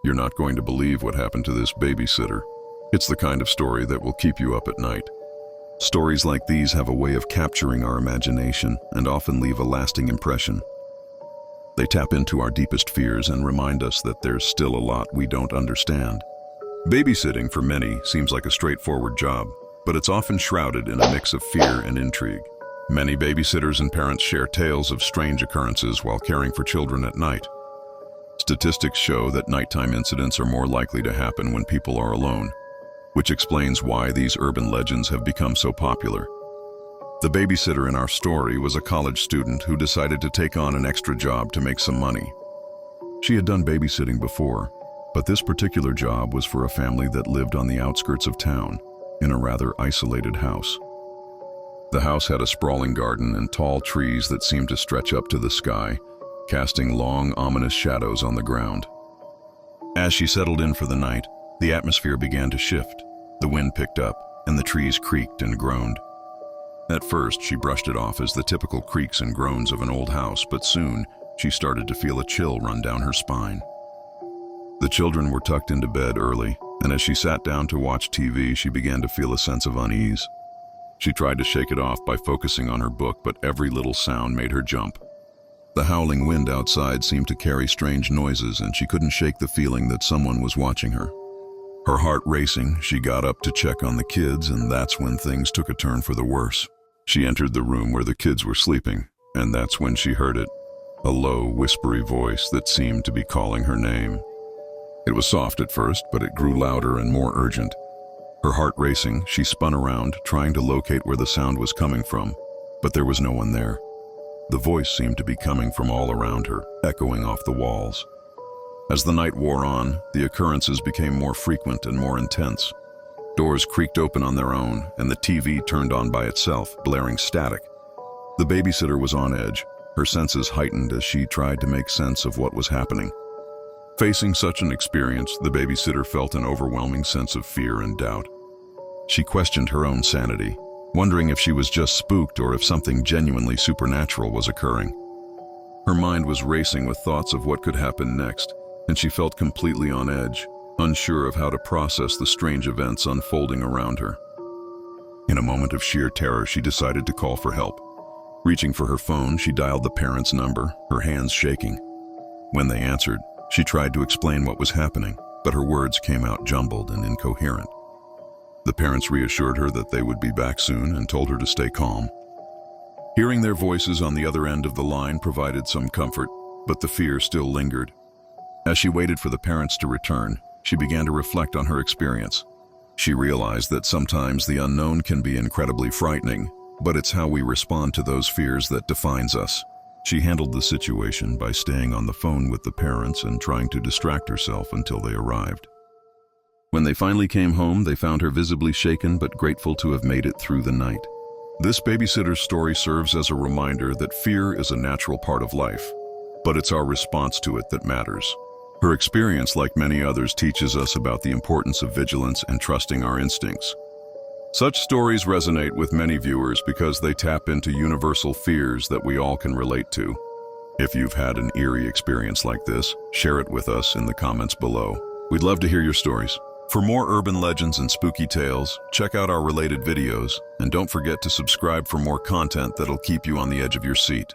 You're not going to believe what happened to this babysitter. It's the kind of story that will keep you up at night. Stories like these have a way of capturing our imagination and often leave a lasting impression. They tap into our deepest fears and remind us that there's still a lot we don't understand. Babysitting for many seems like a straightforward job, but it's often shrouded in a mix of fear and intrigue. Many babysitters and parents share tales of strange occurrences while caring for children at night. Statistics show that nighttime incidents are more likely to happen when people are alone, which explains why these urban legends have become so popular. The babysitter in our story was a college student who decided to take on an extra job to make some money. She had done babysitting before, but this particular job was for a family that lived on the outskirts of town, in a rather isolated house. The house had a sprawling garden and tall trees that seemed to stretch up to the sky, casting long, ominous shadows on the ground. As she settled in for the night, the atmosphere began to shift. The wind picked up, and the trees creaked and groaned. At first, she brushed it off as the typical creaks and groans of an old house, but soon, she started to feel a chill run down her spine. The children were tucked into bed early, and as she sat down to watch TV, she began to feel a sense of unease. She tried to shake it off by focusing on her book, but every little sound made her jump. The howling wind outside seemed to carry strange noises, and she couldn't shake the feeling that someone was watching her. Her heart racing, she got up to check on the kids, and that's when things took a turn for the worse. She entered the room where the kids were sleeping, and that's when she heard it, a low, whispery voice that seemed to be calling her name. It was soft at first, but it grew louder and more urgent. Her heart racing, she spun around, trying to locate where the sound was coming from, but there was no one there. The voice seemed to be coming from all around her, echoing off the walls. As the night wore on, the occurrences became more frequent and more intense. Doors creaked open on their own, and the TV turned on by itself, blaring static. The babysitter was on edge, her senses heightened as she tried to make sense of what was happening. Facing such an experience, the babysitter felt an overwhelming sense of fear and doubt. She questioned her own sanity, wondering if she was just spooked or if something genuinely supernatural was occurring. Her mind was racing with thoughts of what could happen next, and she felt completely on edge, unsure of how to process the strange events unfolding around her. In a moment of sheer terror, she decided to call for help. Reaching for her phone, she dialed the parents' number, her hands shaking. When they answered, she tried to explain what was happening, but her words came out jumbled and incoherent. The parents reassured her that they would be back soon and told her to stay calm. Hearing their voices on the other end of the line provided some comfort, but the fear still lingered. As she waited for the parents to return, she began to reflect on her experience. She realized that sometimes the unknown can be incredibly frightening, but it's how we respond to those fears that defines us. She handled the situation by staying on the phone with the parents and trying to distract herself until they arrived. When they finally came home, they found her visibly shaken but grateful to have made it through the night. This babysitter's story serves as a reminder that fear is a natural part of life, but it's our response to it that matters. Her experience, like many others, teaches us about the importance of vigilance and trusting our instincts. Such stories resonate with many viewers because they tap into universal fears that we all can relate to. If you've had an eerie experience like this, share it with us in the comments below. We'd love to hear your stories. For more urban legends and spooky tales, check out our related videos, and don't forget to subscribe for more content that'll keep you on the edge of your seat.